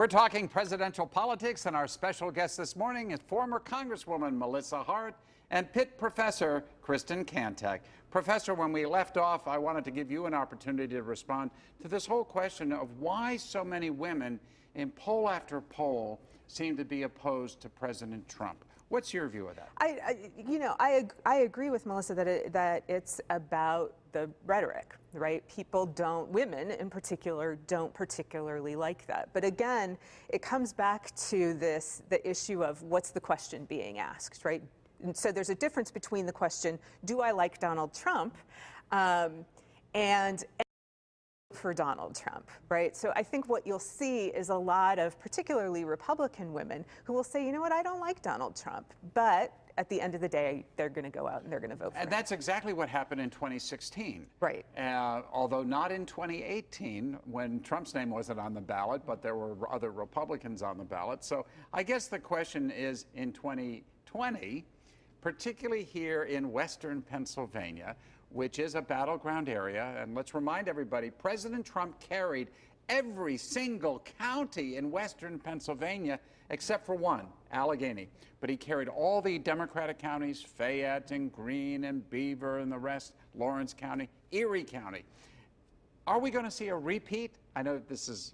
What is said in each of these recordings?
We're talking presidential politics, and our special guest this morning is former Congresswoman Melissa Hart and Pitt professor Kristen Kantek. Professor, when we left off, I wanted to give you an opportunity to respond to this whole question of why so many women in poll after poll seem to be opposed to President Trump. What's your view of that? I agree with Melissa that it's about the rhetoric, right? Women in particular, don't particularly like that. But again, it comes back to the issue of what's the question being asked, right? And so there's a difference between the question, do I like Donald Trump, and for Donald Trump, right? So I think what you'll see is a lot of particularly Republican women who will say, you know what, I don't like Donald Trump, but at the end of the day, they're going to go out and they're going to vote for him. And that's exactly what happened in 2016. Right. Although not in 2018, when Trump's name wasn't on the ballot, but there were other Republicans on the ballot. So I guess the question is, in 2020, particularly here in Western Pennsylvania, which is a battleground area, and let's remind everybody, President Trump carried every single county in Western Pennsylvania except for one, Allegheny. But he carried all the Democratic counties, Fayette and Greene and Beaver and the rest, Lawrence County, Erie County. Are we going to see a repeat? I know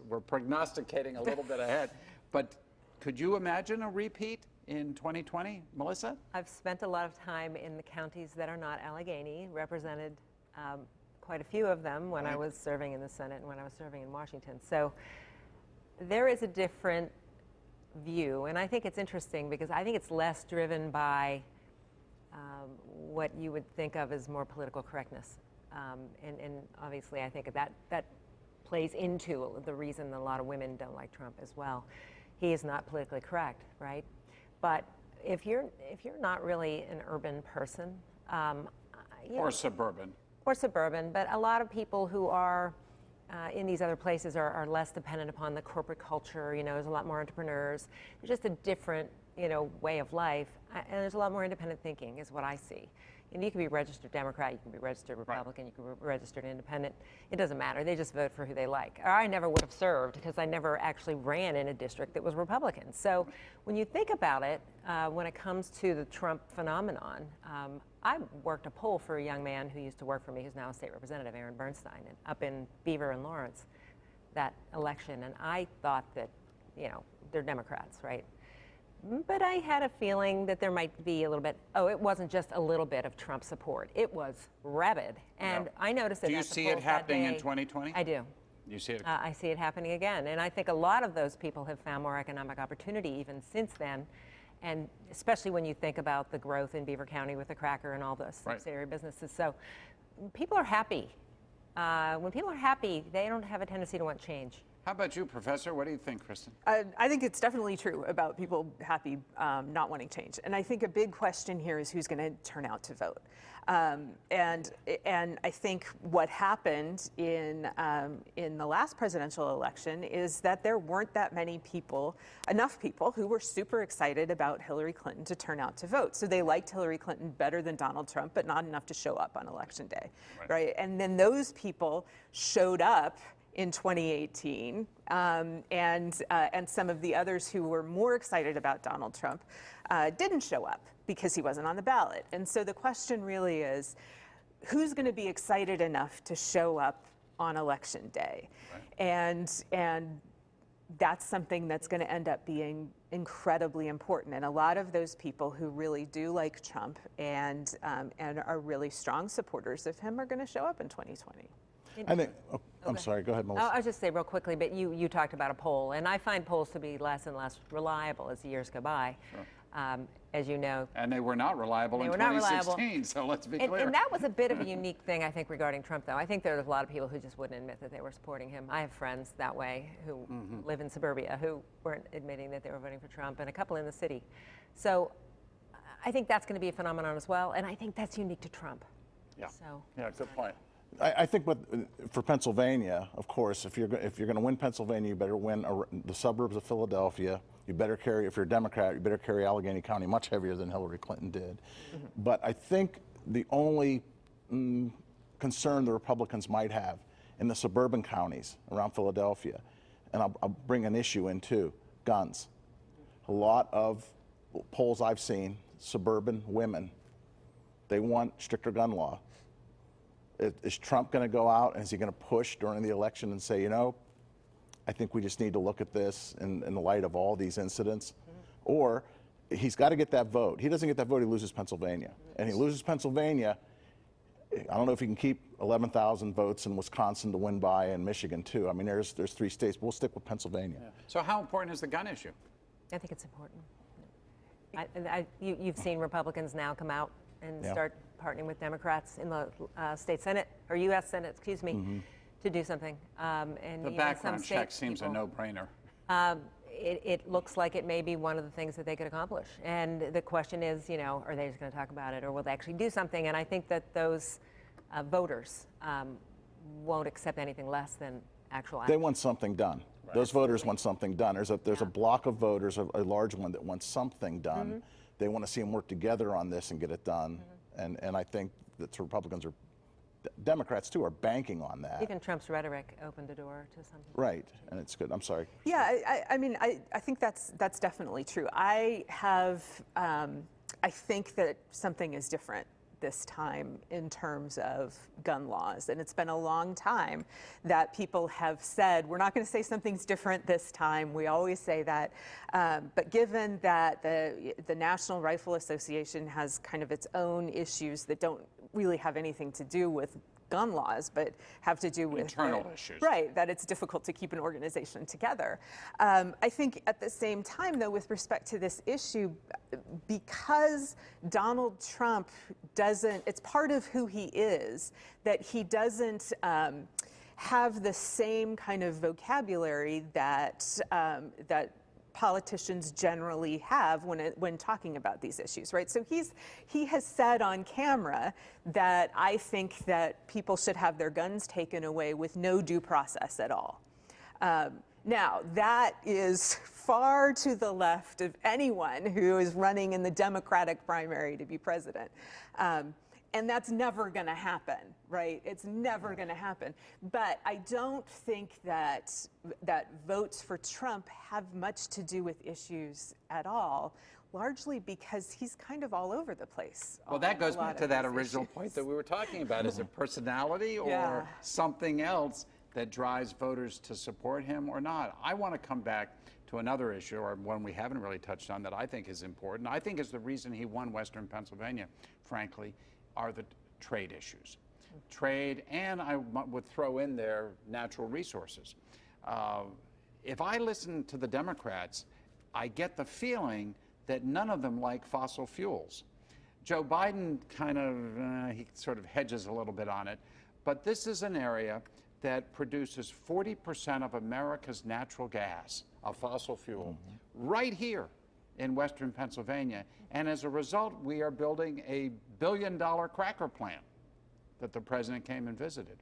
we're prognosticating a little bit ahead, but could you imagine a repeat in 2020, Melissa? I've spent a lot of time in the counties that are not Allegheny, represented quite a few of them when I was serving in the Senate and when I was serving in Washington. So there is a different view, and I think it's interesting because I think it's less driven by what you would think of as more political correctness. And obviously I think that plays into the reason that a lot of women don't like Trump as well. He is not politically correct, right? But if you're not really an urban person, or suburban, but a lot of people who are in these other places are less dependent upon the corporate culture. You know, there's a lot more entrepreneurs. There's just a different, way of life, and there's a lot more independent thinking, is what I see. And you can be registered Democrat, you can be registered Republican, right. You can be registered Independent. It doesn't matter. They just vote for who they like. Or I never would have served because I never actually ran in a district that was Republican. So when you think about it, when it comes to the Trump phenomenon, I worked a poll for a young man who used to work for me, who's now a state representative, Aaron Bernstein, up in Beaver and Lawrence, that election. And I thought that, they're Democrats, right? But I had a feeling that there might be a little bit, it wasn't just a little bit of Trump support. It was rabid. And I noticed it. Do you see it happening in 2020? I do. You see it? I see it happening again. And I think a lot of those people have found more economic opportunity even since then. And especially when you think about the growth in Beaver County with the cracker and all the subsidiary businesses. So people are happy. When people are happy, they don't have a tendency to want change. How about you, Professor? What do you think, Kristen? I think it's definitely true about people happy not wanting change. And I think a big question here is who's going to turn out to vote. And I think what happened in the last presidential election is that there weren't that many people, enough people, who were super excited about Hillary Clinton to turn out to vote. So they liked Hillary Clinton better than Donald Trump, but not enough to show up on election day, right? And then those people showed up in 2018, and some of the others who were more excited about Donald Trump didn't show up because he wasn't on the ballot. And so the question really is, who's going to be excited enough to show up on election day? Right. And that's something that's going to end up being incredibly important. And a lot of those people who really do like Trump and are really strong supporters of him are going to show up in 2020. I think, I'm sorry, go ahead, Melissa. I'll just say real quickly, but you talked about a poll, and I find polls to be less and less reliable as the years go by, as you know. And they were not reliable in 2016, so let's be clear. And that was a bit of a unique thing, I think, regarding Trump, though. I think there was a lot of people who just wouldn't admit that they were supporting him. I have friends that way who live in suburbia who weren't admitting that they were voting for Trump, and a couple in the city. So I think that's going to be a phenomenon as well, and I think that's unique to Trump. Yeah, so, yeah, good point. I think for Pennsylvania, of course, if you're going to win Pennsylvania, you better win the suburbs of Philadelphia. You better carry, if you're a Democrat, you better carry Allegheny County much heavier than Hillary Clinton did. But I think the only concern the Republicans might have in the suburban counties around Philadelphia and I'll bring an issue in too, guns. A lot of polls I've seen, suburban women, they want stricter gun law. Is Trump going to go out and is he going to push during the election and say, you know, I think we just need to look at this in the light of all these incidents? Or he's got to get that vote. He doesn't get that vote, he loses Pennsylvania. And he loses Pennsylvania, I don't know if he can keep 11,000 votes in Wisconsin to win by, and Michigan too. I mean, there's 3 states, but we'll stick with Pennsylvania. Yeah. So how important is the gun issue? I think it's important. You've seen Republicans now come out and start partnering with Democrats in the state Senate, or U.S. Senate, excuse me, to do something. And the background check seems a no-brainer. It looks like it may be one of the things that they could accomplish. And the question is, you know, are they just going to talk about it, or will they actually do something? And I think that those voters won't accept anything less than actual action. They want something done. Right. Those voters want something done. There's a block of voters, a large one, that wants something done. They want to see them work together on this and get it done. And I think that Republicans are, Democrats too, are banking on that. Even Trump's rhetoric opened the door to something. Right, and it's good. I'm sorry. Yeah, I mean, I think that's definitely true. I think that something is different this time in terms of gun laws. And it's been a long time that people have said, we're not going to say something's different this time. We always say that. But given that the National Rifle Association has kind of its own issues that don't really have anything to do with gun laws, but have to do with internal issues. Right, that it's difficult to keep an organization together. I think at the same time, though, with respect to this issue, because Donald Trump doesn't, it's part of who he is, that he doesn't have the same kind of vocabulary that politicians generally have when talking about these issues, right? So he has said on camera that I think that people should have their guns taken away with no due process at all. Now, that is far to the left of anyone who is running in the Democratic primary to be president. And that's never going to happen, right? It's never going to happen. But I don't think that votes for Trump have much to do with issues at all, largely because he's kind of all over the place. Well, that goes back to that original point that we were talking about. Is it personality or something else that drives voters to support him or not? I want to come back to another issue, or one we haven't really touched on, that I think is important. I think is the reason he won Western Pennsylvania, frankly, are the trade issues. Trade, and I would throw in there natural resources. If I listen to the Democrats, I get the feeling that none of them like fossil fuels. Joe Biden kind of, he sort of hedges a little bit on it, but this is an area that produces 40% of America's natural gas, a fossil fuel, right here in Western Pennsylvania. And as a result, we are building a billion-dollar cracker plant that the president came and visited.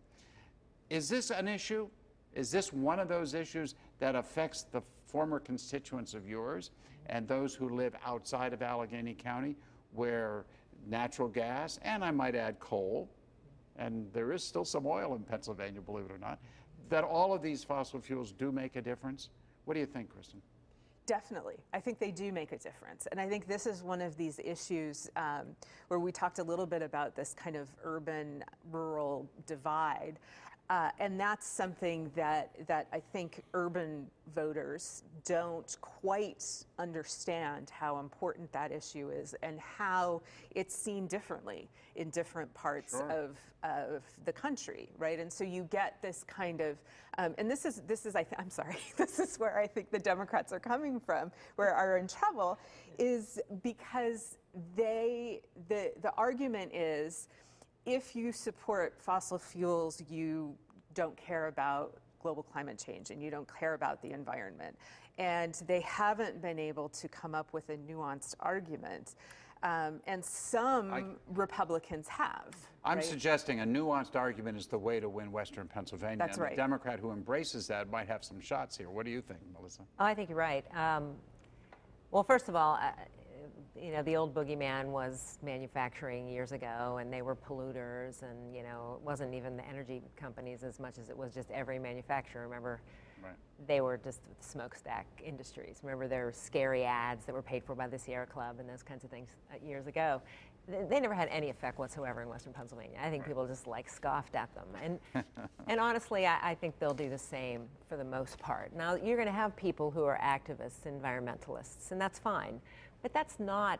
Is this an issue? Is this one of those issues that affects the former constituents of yours and those who live outside of Allegheny County, where natural gas, and I might add coal, and there is still some oil in Pennsylvania, believe it or not, that all of these fossil fuels do make a difference? What do you think, Kristen? Definitely. I think they do make a difference. And I think this is one of these issues where we talked a little bit about this kind of urban-rural divide. And that's something that I think urban voters don't quite understand how important that issue is and how it's seen differently in different parts of the country, right? And so you get this kind of, and this is I'm sorry, this is where I think the Democrats are coming from, where are in trouble, is because the argument is, if you support fossil fuels, you don't care about global climate change and you don't care about the environment. And they haven't been able to come up with a nuanced argument. And some Republicans have. I'm suggesting a nuanced argument is the way to win Western Pennsylvania. That's right. And a Democrat who embraces that might have some shots here. What do you think, Melissa? Oh, I think you're right. Well, first of all, you know, the old boogeyman was manufacturing years ago, and they were polluters, and, you know, it wasn't even the energy companies as much as it was just every manufacturer. Remember, they were just smokestack industries. Remember, there were scary ads that were paid for by the Sierra Club and those kinds of things years ago. They never had any effect whatsoever in Western Pennsylvania. I think people just scoffed at them. And honestly, I think they'll do the same for the most part. Now, you're going to have people who are activists, environmentalists, and that's fine. But that's not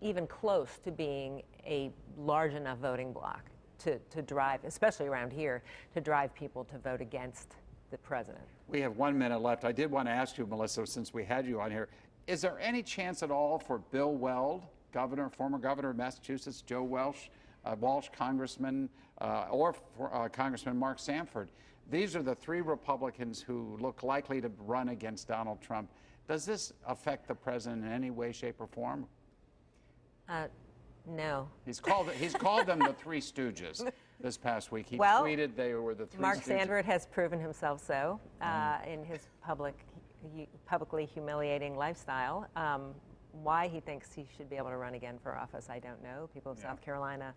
even close to being a large enough voting bloc to drive, especially around here, to drive people to vote against the president. We have 1 minute left. I did want to ask you, Melissa, since we had you on here, is there any chance at all for Bill Weld, former governor of Massachusetts, Joe Walsh, Congressman, or Congressman Mark Sanford? These are the 3 Republicans who look likely to run against Donald Trump. Does this affect the president in any way, shape, or form? No. He's called them the Three Stooges this past week. He tweeted they were the Three Mark Stooges. Sanford has proven himself so in his publicly humiliating lifestyle. Why he thinks he should be able to run again for office, I don't know. People of South Carolina,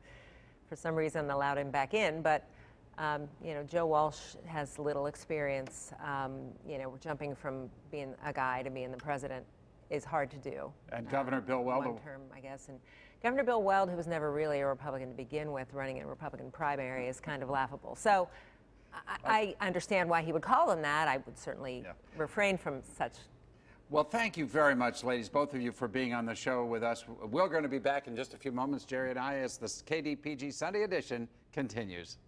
for some reason, allowed him back in. But, Joe Walsh has little experience. Jumping from being a guy to being the president is hard to do. And Governor Bill Weld. One term, I guess. And Governor Bill Weld, who was never really a Republican to begin with, running in a Republican primary is kind of laughable. So I understand why he would call them that. I would certainly refrain from such. Well, thank you very much, ladies, both of you, for being on the show with us. We're going to be back in just a few moments, Jerry and I, as the KDPG Sunday edition continues.